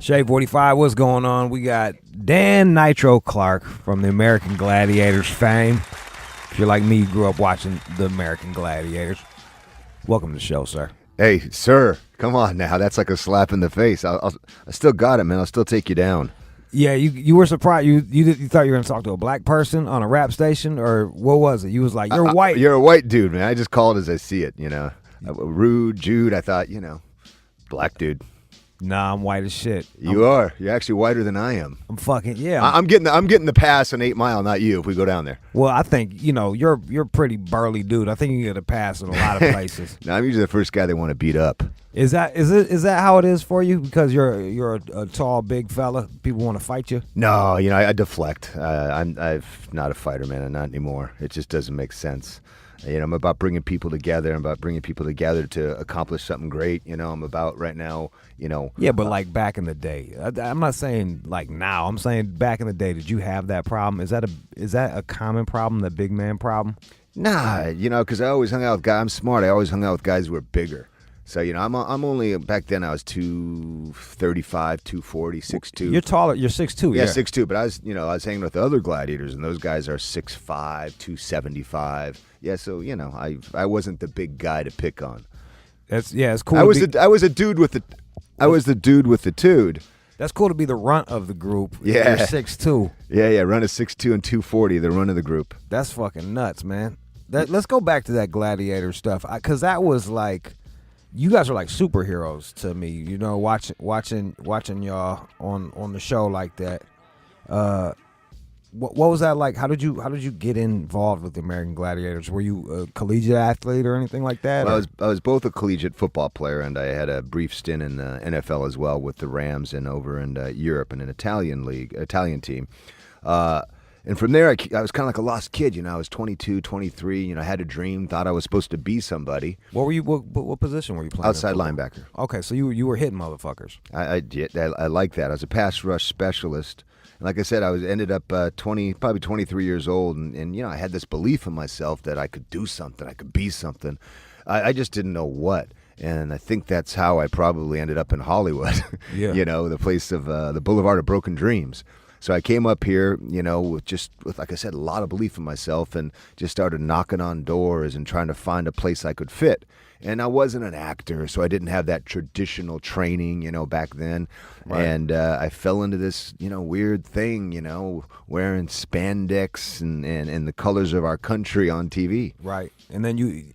Shade 45, what's going on? We got Dan Nitro Clark from the American Gladiators fame. If you're like me, you grew up watching the American Gladiators. Welcome to the show, sir. Hey, sir, come on now. That's like a slap in the face. I still got it, man. I'll still take you down. Yeah, you were surprised. You thought you were going to talk to a black person on a rap station, or what was it? You was like, you're white. You're a white dude, man. I just call it as I see it, you know. Rude, Jude, I thought, black dude. Nah, I'm white as shit. You are. You're actually whiter than I am. I'm fucking, yeah. I'm getting the pass on 8 Mile, not you, if we go down there. Well, I think, you're a pretty burly dude. I think you get a pass in a lot of places. No, I'm usually the first guy they want to beat up. Is that how it is for you? Because you're a tall, big fella. People want to fight you. No, I deflect. I'm not a fighter, man. I'm not anymore. It just doesn't make sense. I'm about bringing people together. I'm about bringing people together to accomplish something great. I'm about right now. Yeah, but like back in the day, I'm not saying like now. I'm saying back in the day. Did you have that problem? Is that a common problem? The big man problem? Nah, because I always hung out with guys. I'm smart. I always hung out with guys who were bigger. So, I'm only, back then I was 235, 240, 6'2". You're taller, you're 6'2". Yeah, 6'2", but I was hanging with the other gladiators, and those guys are 6'5", 275. Yeah, so, I wasn't the big guy to pick on. It's cool. I was the dude with the dude. That's cool to be the runt of the group. Yeah. You're 6'2". Yeah, run a 6'2" and 240, the run of the group. That's fucking nuts, man. Let's go back to that gladiator stuff, because that was like, you guys are like superheroes to me, watching y'all on the show like that. What was that like? How did you get involved with the American Gladiators? Were you a collegiate athlete or anything like that? Well, I was both a collegiate football player, and I had a brief stint in the NFL as well with the Rams and over in Europe in an Italian team. And from there, I was kind of like a lost kid. I was 22, 23. I had a dream, thought I was supposed to be somebody. What were you? What position were you playing? Outside linebacker. Okay, so you were hitting motherfuckers. I like that. I was a pass rush specialist. And like I said, ended up probably 23 years old, and I had this belief in myself that I could do something, I could be something. I just didn't know what. And I think that's how I probably ended up in Hollywood. Yeah. The place of the Boulevard of Broken Dreams. So I came up here, with, like I said, a lot of belief in myself, and just started knocking on doors and trying to find a place I could fit. And I wasn't an actor, so I didn't have that traditional training, back then. Right. And I fell into this, weird thing, wearing spandex and the colors of our country on TV. Right. And then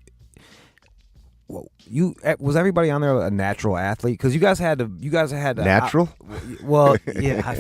was everybody on there a natural athlete? Because you guys had natural. Well, yeah,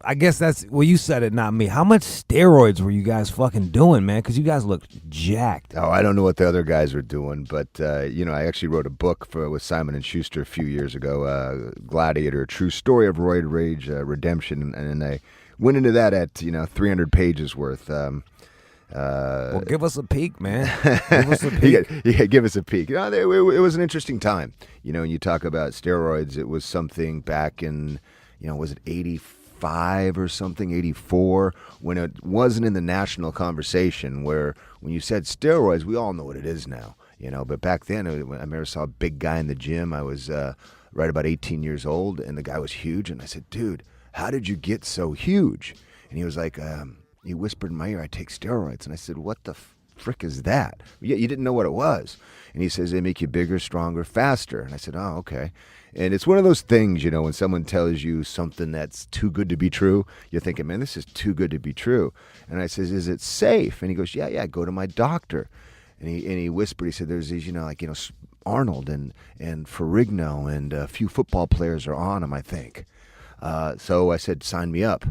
I guess that's you said it, not me. How much steroids were you guys fucking doing, man? Because you guys looked jacked. Oh, I don't know what the other guys were doing, but I actually wrote a book with Simon and Schuster a few years ago, Gladiator: A True Story of Roid Rage Redemption, and I went into that at 300 pages worth. Well, give us a peek, man. Give us a peek. Yeah, give us a peek. It was an interesting time. When you talk about steroids, it was something back in, was it 85 or something, 84, when it wasn't in the national conversation, where when you said steroids, we all know what it is now. But back then, I remember saw a big guy in the gym. I was right about 18 years old, and the guy was huge. And I said, dude, how did you get so huge? And he was like, he whispered in my ear, I take steroids. And I said, what the frick is that? Yeah, you didn't know what it was. And he says, they make you bigger, stronger, faster. And I said, oh, okay. And it's one of those things, when someone tells you something that's too good to be true, you're thinking, man, this is too good to be true. And I says, is it safe? And he goes, yeah, go to my doctor. And he whispered, he said, there's these, Arnold and Ferrigno and a few football players are on them, I think. So I said, sign me up.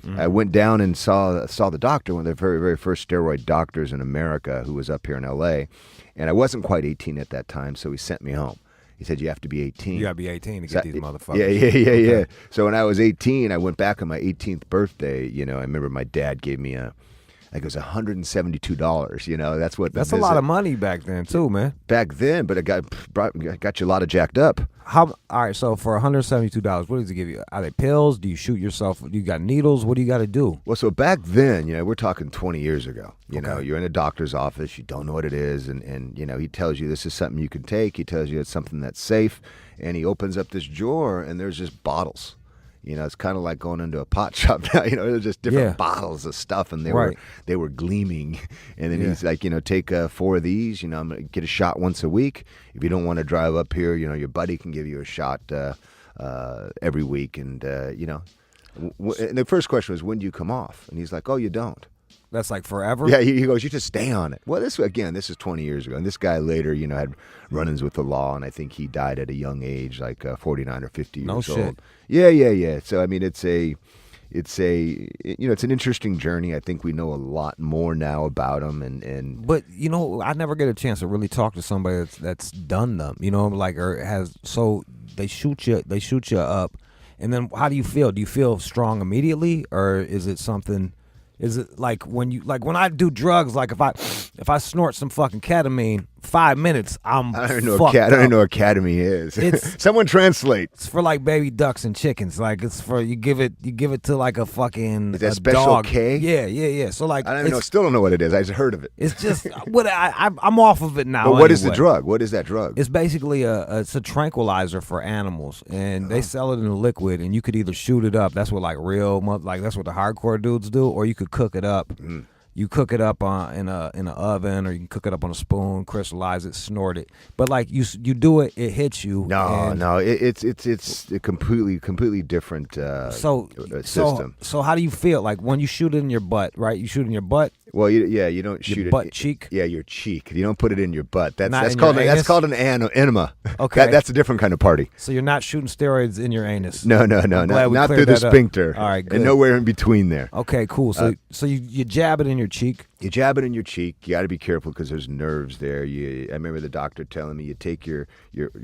Mm-hmm. I went down and saw the doctor, one of the very, very first steroid doctors in America, who was up here in L.A., and I wasn't quite 18 at that time, so he sent me home. He said, you have to be 18. You got to be 18 to get these motherfuckers. Yeah. Okay. So when I was 18, I went back on my 18th birthday. I remember my dad gave me like it was $172. You know, that's what. That's a lot of money back then too, man. Back then, but it got you a lot of jacked up. All right, so for $172, what does it give you? Are they pills? Do you shoot yourself? Do you got needles? What do you got to do? Well, so back then, you know, we're talking 20 years ago. You Okay. know, you're in a doctor's office, you don't know what it is, and you know, he tells you this is something you can take. He tells you it's something that's safe, and he opens up this drawer, and there's just bottles. You know, it's kind of like going into a pot shop now. You know, there's just different bottles of stuff, and they were gleaming. And then he's like, you know, take 4 of these. You know, I'm gonna get a shot once a week. If you don't want to drive up here, you know, your buddy can give you a shot every week. And you know, and the first question was, when do you come off? And he's like, oh, you don't. That's like forever? Yeah, he goes, you just stay on it. Well, this is 20 years ago. And this guy later, you know, had run-ins with the law, and I think he died at a young age, like 49 or 50 years old. Shit. Yeah. So, I mean, it's an interesting journey. I think we know a lot more now about him. But, you know, I never get a chance to really talk to somebody that's done them, you know, like, or has, so they shoot you up. And then how do you feel? Do you feel strong immediately, or is it something... Is it like when I do drugs, like if I snort some fucking ketamine, 5 minutes, I don't know what ketamine is. It's someone translate. It's for like baby ducks and chickens. Like it's for you give it to like a fucking is that special dog. K? Yeah. So like still don't know what it is. I just heard of it. It's just what I'm off of it now. But what is the drug? What is that drug? It's basically it's a tranquilizer for animals, and they sell it in a liquid, and you could either shoot it up. That's what that's what the hardcore dudes do, or you could cook it up. Mm. You cook it up in an oven, or you can cook it up on a spoon, crystallize it, snort it. But like you do it, it hits you. No, it's a completely different system. So how do you feel like when you shoot it in your butt? Right, you shoot it in your butt. Well, you don't shoot your it butt cheek. Yeah, your cheek. You don't put it in your butt. That's called an enema. Okay, that's a different kind of party. So you're not shooting steroids in your anus. No, not through the sphincter. All right, good. And nowhere in between there. Okay, cool. So you jab it in your cheek. You jab it in your cheek. You got to be careful because there's nerves there. I remember the doctor telling me you take your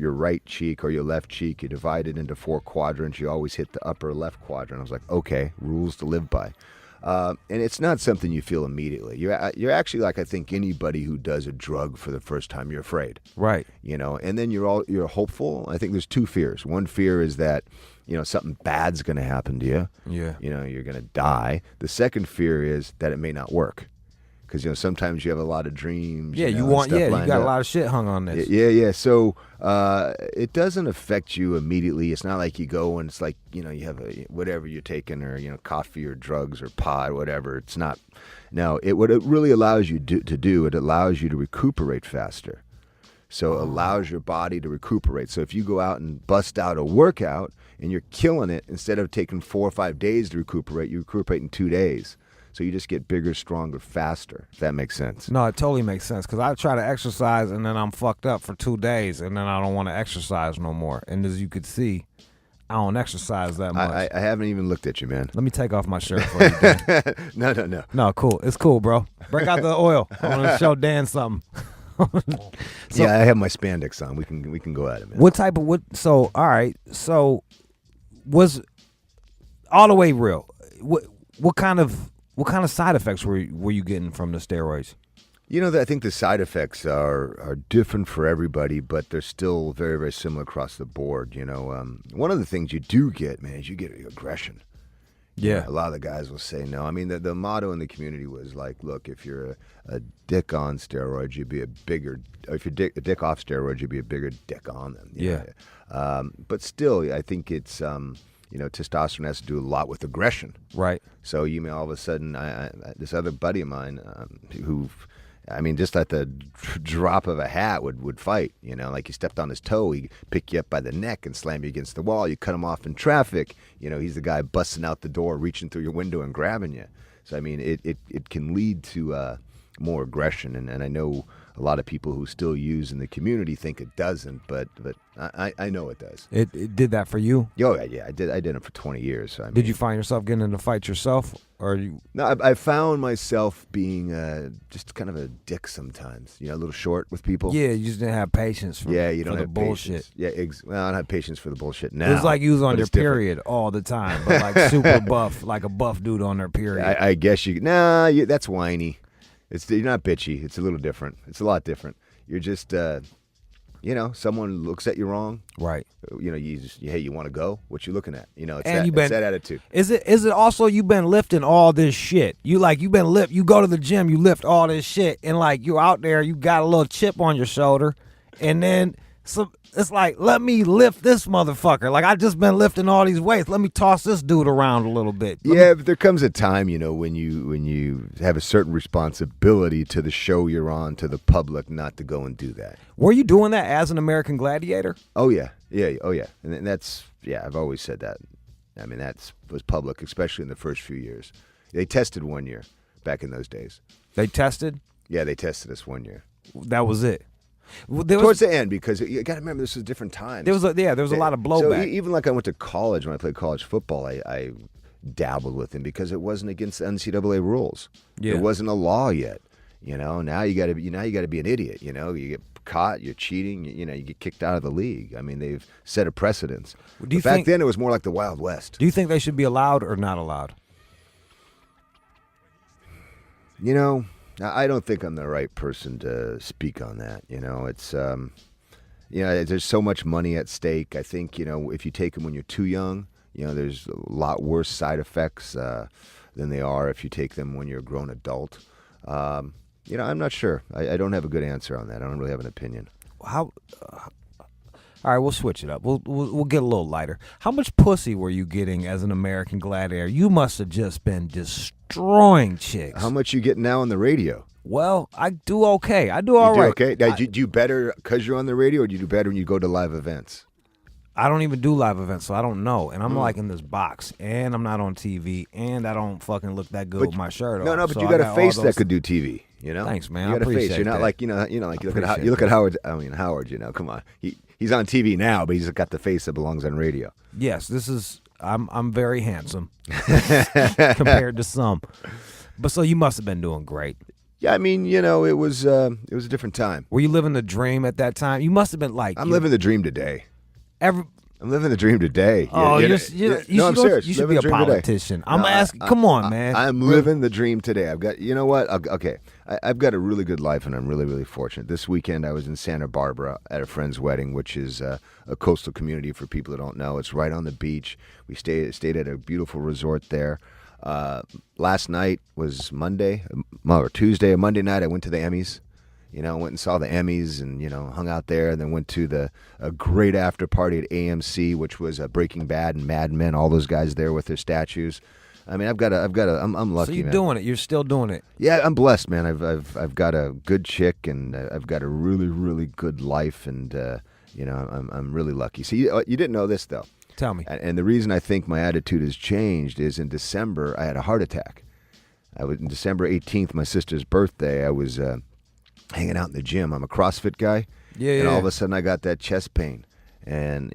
right cheek or your left cheek, you divide it into 4 quadrants. You always hit the upper left quadrant. I was like, okay, rules to live by. And it's not something you feel immediately. You're actually like, I think anybody who does a drug for the first time, you're afraid. Right. You know, and then you're hopeful. I think there's 2 fears. One fear is that, you know, something bad's going to happen to you. Yeah. You know, you're going to die. The second fear is that it may not work. Because, you know, sometimes you have a lot of dreams. Yeah, you got a lot of shit hung on this. Yeah. So it doesn't affect you immediately. It's not like you go and it's like, you know, you have whatever you're taking, or, you know, coffee or drugs or pot, whatever. It's not. No, what it really allows you to do, it allows you to recuperate faster. So it allows your body to recuperate. So if you go out and bust out a workout and you're killing it, instead of taking 4 or 5 days to recuperate, you recuperate in 2 days. So you just get bigger, stronger, faster, if that makes sense. No, it totally makes sense, because I try to exercise and then I'm fucked up for 2 days and then I don't want to exercise no more. And as you could see, I don't exercise that much. I haven't even looked at you, man. Let me take off my shirt for you, Dan. No. No, cool. It's cool, bro. Break out the oil. I want to show Dan something. Yeah, I have my spandex on. We can go at it, man. So, all right. So, was all the way real. What kind of side effects were you getting from the steroids? You know, I think the side effects are different for everybody, but they're still very, very similar across the board. You know, one of the things you do get, man, is you get aggression. Yeah. You know, a lot of the guys will say no. I mean, the motto in the community was like, look, if you're a dick on steroids, you'd be a bigger. Or if you're a dick off steroids, you'd be a bigger dick on them. Yeah. But still, I think it's. You know, testosterone has to do a lot with aggression. Right. So you may all of a sudden, this other buddy of mine who, I mean, just at the drop of a hat would fight. You know, like you stepped on his toe, he'd pick you up by the neck and slam you against the wall. You cut him off in traffic. You know, he's the guy busting out the door, reaching through your window and grabbing you. So, I mean, it can lead to more aggression. And I know a lot of people who still use in the community think it doesn't, but I know it does. It did that for you? Oh yeah, I did it for 20 years. So, did you find yourself getting into fights yourself, or you? No, I found myself being just kind of a dick sometimes. A little short with people. Yeah, you just didn't have patience for, you don't for the have bullshit. Patience. Yeah, well, I don't have patience for the bullshit now. It's like you was on your different. period all the time, but like super buff, like a buff dude on their period. I guess that's whiny. You're not bitchy. It's a little different. It's a lot different. You're just, someone looks at you wrong. Right. You want to go? What you looking at? It's that attitude. Is it also you been lifting all this shit? You go to the gym, you lift all this shit, and like you out there, you got a little chip on your shoulder, and then it's like, let me lift this motherfucker. Like I just been lifting all these weights. Let me toss this dude around a little bit. But there comes a time, when you have a certain responsibility to the show you're on, to the public, not to go and do that. Were you doing that as an American Gladiator? Oh yeah, and that's I've always said that. I mean, that was public, especially in the first few years. They tested 1 year back in those days. They tested? Yeah, they tested us 1 year. That was it. Towards the end, because you got to remember this was different times. There was a lot of blowback. So even like I went to college, when I played college football, I dabbled with him because it wasn't against the NCAA rules. Yeah. It wasn't a law yet. Now you got to be an idiot. You get caught, you're cheating. You get kicked out of the league. I mean, they've set a precedence. Back then, it was more like the Wild West. Do you think they should be allowed or not allowed? I don't think I'm the right person to speak on that. It's there's so much money at stake. I think if you take them when you're too young, there's a lot worse side effects than they are if you take them when you're a grown adult. I'm not sure. I don't have a good answer on that. I don't really have an opinion. How? All right, we'll switch it up. We'll get a little lighter. How much pussy were you getting as an American Gladiator? You must have just been destroying chicks. How much you getting now on the radio? Well, I do okay. I do all right. Okay. Now, do you do better because you're on the radio, or do you do better when you go to live events? I don't even do live events, so I don't know. And I'm like in this box, and I'm not on TV, and I don't fucking look that good with my shirt on. No, but you got a face that could do TV. Thanks, man. You got a face. You're not that. like like you look at Howard. I mean Howard. Come on. He's on TV now, but he's got the face that belongs on radio. Yes, I'm very handsome compared to some. But so you must have been doing great. Yeah, I mean, it was a different time. Were you living the dream at that time? You must have been like. I'm living the dream today. I'm living the dream today. Oh, I'm serious. You should be a politician. I'm asking. Come on, man. I'm living the dream today. I've got. You know what? Okay. I've got a really good life, and I'm really, really fortunate. This weekend, I was in Santa Barbara at a friend's wedding, which is a coastal community for people that don't know. It's right on the beach. We stayed at a beautiful resort there. Last night was Monday or Tuesday or Monday night. I went to the Emmys. Went and saw the Emmys and, hung out there, and then went to a great after party at AMC, which was Breaking Bad and Mad Men, all those guys there with their statues. I mean, I'm lucky, So you're man. doing it. You're still doing it. Yeah, I'm blessed, man. I've got a good chick, and I've got a really, really good life, and, I'm really lucky. So you didn't know this, though. Tell me. And the reason I think my attitude has changed is in December, I had a heart attack. On December 18th, my sister's birthday, I was hanging out in the gym. I'm a CrossFit guy. Yeah. And all of a sudden I got that chest pain. And,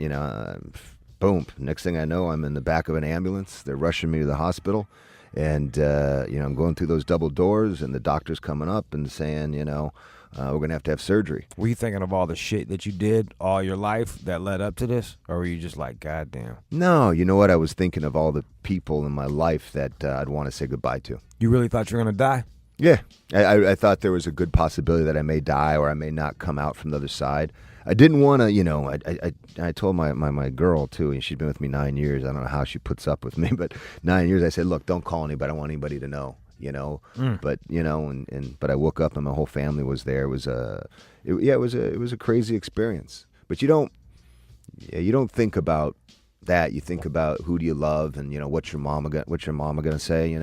boom. Next thing I know, I'm in the back of an ambulance. They're rushing me to the hospital. And, I'm going through those double doors, and the doctor's coming up and saying, we're going to have surgery. Were you thinking of all the shit that you did all your life that led up to this? Or were you just like, God damn? No, you know what? I was thinking of all the people in my life that I'd want to say goodbye to. You really thought you were going to die? Yeah. I thought there was a good possibility that I may die or I may not come out from the other side. I didn't want to, I told my girl, too, and she'd been with me 9 years. I don't know how she puts up with me, but 9 years, I said, look, don't call anybody. I don't want anybody to know. But but I woke up and my whole family was there. It was it was a crazy experience. But you don't think about that. You think about who do you love, and what's your mama gonna say,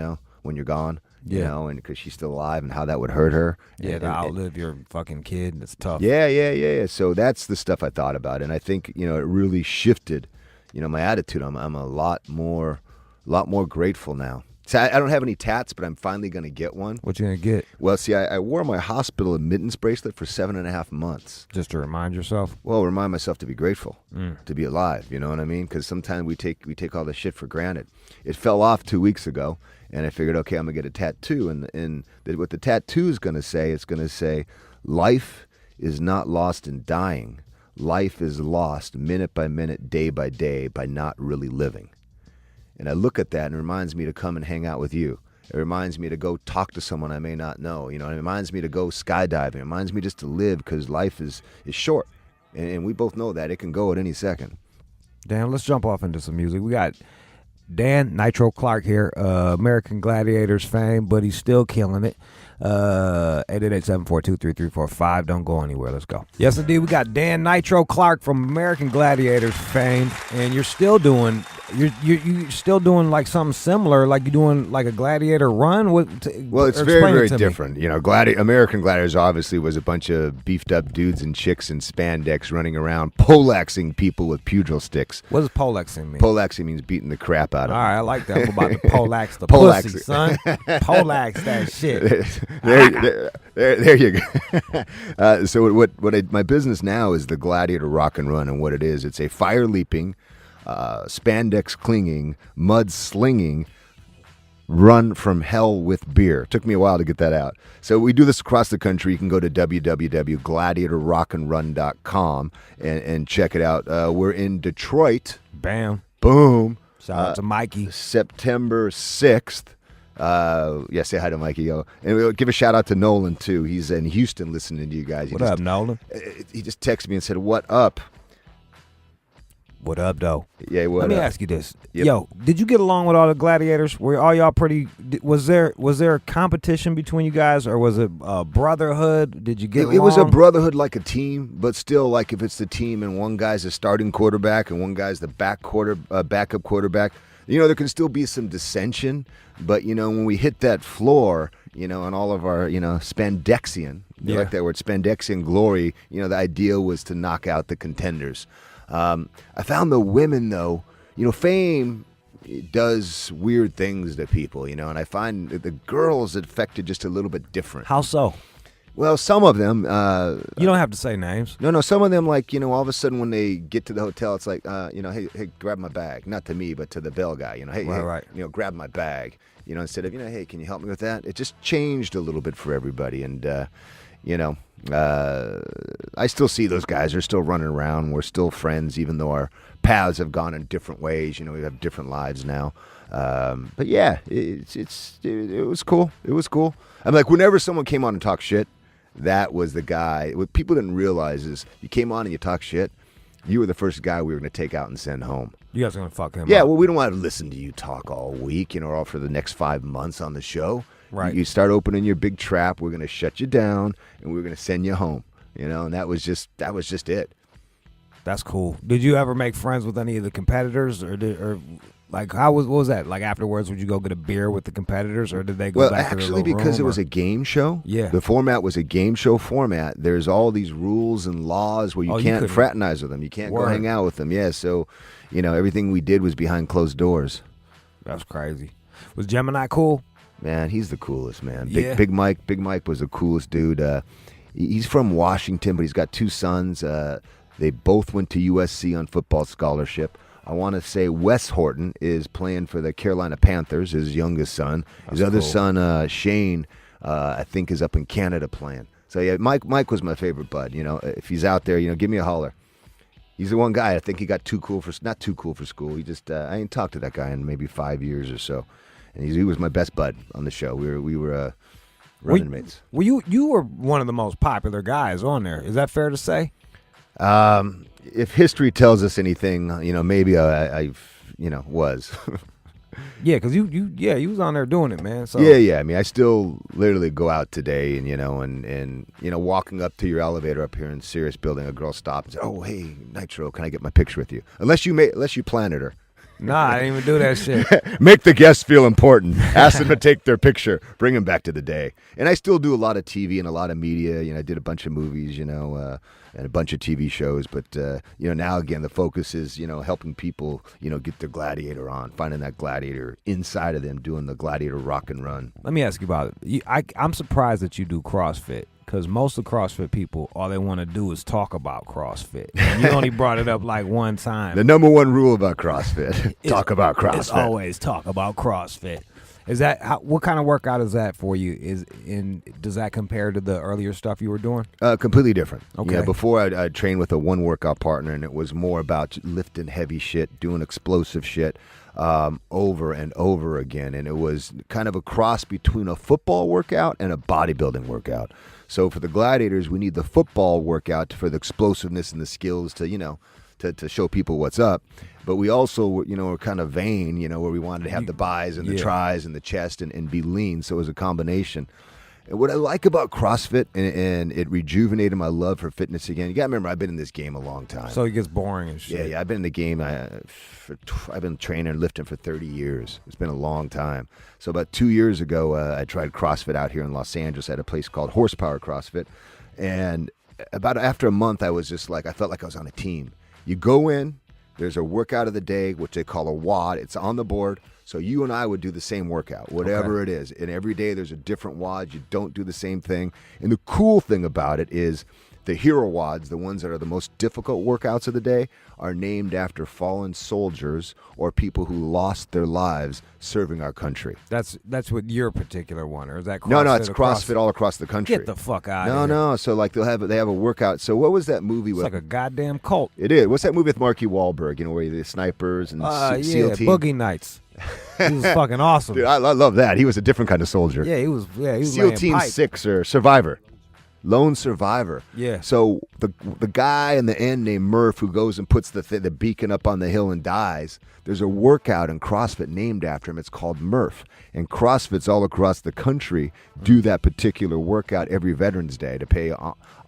when you're gone, and because she's still alive, and how that would hurt her. Yeah, to outlive your fucking kid. It's tough. Yeah. So that's the stuff I thought about, and I think it really shifted, my attitude. I'm a lot more grateful now. So I don't have any tats, but I'm finally going to get one. What you gonna get? Well, see, I wore my hospital admittance bracelet for 7.5 months. Just to remind yourself? Well, remind myself to be grateful, to be alive. You know what I mean? Because sometimes we take all this shit for granted. It fell off 2 weeks ago, and I figured, okay, I'm going to get a tattoo. And what the tattoo is going to say, it's going to say, life is not lost in dying. Life is lost minute by minute, day by day, by not really living. And I look at that and it reminds me to come and hang out with you. It reminds me to go talk to someone I may not know. You know, it reminds me to go skydiving. It reminds me just to live because life is short. And we both know that. It can go at any second. Damn, let's jump off into some music. We got Dan Nitro Clark here, American Gladiators fame, but he's still killing it. 888-742-3345. Don't go anywhere. Let's go. Yes, indeed. We got Dan Nitro Clark from American Gladiators fame, and you're still doing like something similar, like you're doing like a gladiator run. Well, it's very different. You know, American Gladiators obviously was a bunch of beefed up dudes and chicks in spandex running around poleaxing people with pugil sticks. What does poleaxing mean? Poleaxing means beating the crap out of them. All right, I like that. I'm about to poleax the pussy, son. Poleax that shit. There you go. So my business now is the Gladiator Rock and Run, and what it is, it's a fire leaping, spandex clinging, mud slinging run from hell with beer. Took me a while to get that out. So we do this across the country. You can go to www.gladiatorrockandrun.com and check it out. We're in Detroit. Bam. Boom. Shout out to Mikey. September 6th. Say hi to Mikey. And we'll give a shout out to Nolan too. He's in Houston listening to you guys. What up, Nolan? He just texted me and said, "What up?" What up, though? Yeah, what Let me up? ask you this. Yep. Yo, did you get along with all the gladiators? Were all y'all pretty? Was there a competition between you guys, or was it a brotherhood? Did you get along? It was a brotherhood, like a team, but still, like if it's the team and one guy's the starting quarterback and one guy's the backup quarterback, you know, there can still be some dissension. But you know, when we hit that floor, you know, and all of our, you know, spandexian, you like that word, spandexian glory, you know, the idea was to knock out the contenders. I found the women, though, you know, fame does weird things to people, you know, and I find the girls affected just a little bit different. How so? Well, some of them. You don't have to say names. No, some of them, like, you know, all of a sudden when they get to the hotel, it's like, you know, hey, grab my bag. Not to me, but to the bell guy, you know, hey, right. You know, grab my bag. You know, instead of, you know, hey, can you help me with that? It just changed a little bit for everybody. And, you know, I still see those guys. They're still running around. We're still friends, even though our paths have gone in different ways. You know, we have different lives now. But yeah, it was cool. It was cool. I'm like, whenever someone came on and talked shit, that was the guy. What people didn't realize is you came on and you talk shit, you were the first guy we were going to take out and send home. You guys are going to fuck him up. Yeah, well, we don't want to listen to you talk all week, you know, or for the next 5 months on the show. Right. You start opening your big trap, we're going to shut you down, and we're going to send you home. You know, and that was just it. That's cool. Did you ever make friends with any of the competitors, or like what was that? Like afterwards, would you go get a beer with the competitors, or did they go back to the little because room, it was a game show. Yeah, the format was a game show format. There's all these rules and laws where you can't fraternize with them. You can't go hang out with them. Yeah, so you know everything we did was behind closed doors. That's crazy. Was Gemini cool? Man, he's the coolest, man. Yeah. Big Mike was the coolest dude. He's from Washington, but he's got 2 sons. They both went to USC on football scholarship. I want to say Wes Horton is playing for the Carolina Panthers, his youngest son. His other son, Shane, I think is up in Canada playing. So yeah, Mike was my favorite bud. You know, if he's out there, you know, give me a holler. He's the one guy I think he got not too cool for school. He just I ain't talked to that guy in maybe 5 years or so. And he was my best bud on the show. We were running mates. Well, you were one of the most popular guys on there. Is that fair to say? If history tells us anything, you know, maybe I was. Yeah, because you was on there doing it, man. So yeah. I mean, I still literally go out today, and you know, and you know, walking up to your elevator up here in Sirius building, a girl stops and says, "Oh, hey, Nitro, can I get my picture with you?" Unless you planted her. Nah, I didn't even do that shit. Make the guests feel important. Ask them to take their picture. Bring them back to the day. And I still do a lot of TV and a lot of media. I did a bunch of movies, and a bunch of TV shows. But, now, again, the focus is, helping people, get their gladiator on, finding that gladiator inside of them, doing the gladiator rock and run. Let me ask you about it. I'm surprised that you do CrossFit. Because most of CrossFit people, all they want to do is talk about CrossFit. And you only brought it up like one time. The number one rule about CrossFit, talk about CrossFit. It's always talk about CrossFit. Is that what kind of workout is that for you? Does that compare to the earlier stuff you were doing? Completely different. Okay. Yeah, before I trained with a one workout partner, and it was more about lifting heavy shit, doing explosive shit over and over again. And it was kind of a cross between a football workout and a bodybuilding workout. So for the gladiators, we need the football workout for the explosiveness and the skills to, to show people what's up. But we also, were kind of vain, where we wanted to have the buys and the tries and the chest and be lean. So it was a combination. And what I like about CrossFit, and it rejuvenated my love for fitness again. You got to remember, I've been in this game a long time. So it gets boring and shit. Yeah, I've been in the game. I've been training and lifting for 30 years. It's been a long time. So about 2 years ago, I tried CrossFit out here in Los Angeles at a place called Horsepower CrossFit. And after a month, I was just like, I felt like I was on a team. You go in, there's a workout of the day, which they call a WOD. It's on the board. So you and I would do the same workout, whatever it is. And every day there's a different WOD. You don't do the same thing. And the cool thing about it is the hero WODs, the ones that are the most difficult workouts of the day, are named after fallen soldiers or people who lost their lives serving our country. That's what your particular one, or is that CrossFit? No, it's CrossFit all across the country. Get the fuck out of here. No. So like they have a workout. So what was that movie? It's like a goddamn cult. It is. What's that movie with Marky Wahlberg? Where the snipers and SEAL team. Boogie Nights. He was fucking awesome. Dude, I love that. He was a different kind of soldier. Yeah, he was SEAL Team pipe. 6 or Survivor. Lone Survivor. Yeah. So the guy in the end named Murph who goes and puts the beacon up on the hill and dies, there's a workout in CrossFit named after him. It's called Murph. And CrossFits all across the country do that particular workout every Veterans Day to pay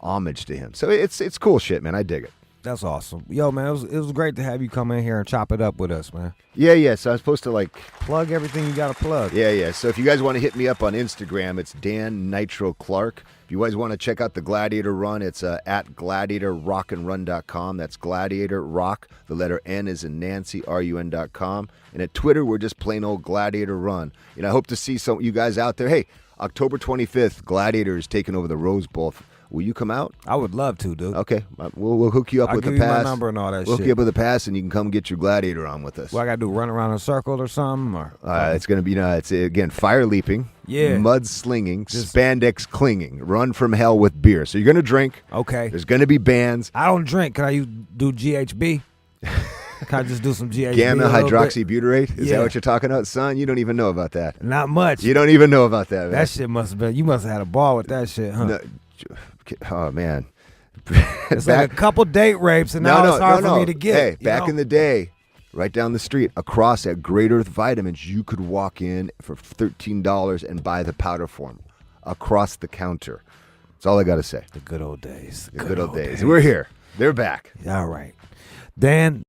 homage to him. So it's cool shit, man. I dig it. That's awesome. Yo, man, it was great to have you come in here and chop it up with us, man. Yeah. So I was supposed to plug everything you got to plug. Yeah. So if you guys want to hit me up on Instagram, it's Dan Nitro Clark. If you guys want to check out the Gladiator Run, it's at gladiatorrockandrun.com. That's Gladiator Rock. The letter N is in Nancy, RUN.com. And at Twitter, we're just plain old Gladiator Run. I hope to see some of you guys out there. Hey, October 25th, Gladiator is taking over the Rose Bowl. Will you come out? I would love to, dude. Okay. We'll hook you up with the pass. I'll give you my number and all that shit. We'll hook you up with the pass, and you can come get your Gladiator on with us. What I got to do, run around in a circle or something? Or it's going to be, it's again, fire leaping, mud slinging, spandex clinging, run from hell with beer. So you're going to drink. Okay. There's going to be bands. I don't drink. Can I do GHB? Can I just do some GHB? Gamma hydroxybutyrate? Is that what you're talking about, son? You don't even know about that. Not much. You don't even know about that, man. That shit must have been, you must have had a ball with that shit, huh? No, oh, man. It's like a couple date rapes, and now it's hard for me to get. Hey, back in the day, right down the street, across at Great Earth Vitamins, you could walk in for $13 and buy the powder form across the counter. That's all I got to say. The good old days. The good old days. We're here. They're back. All right. Dan,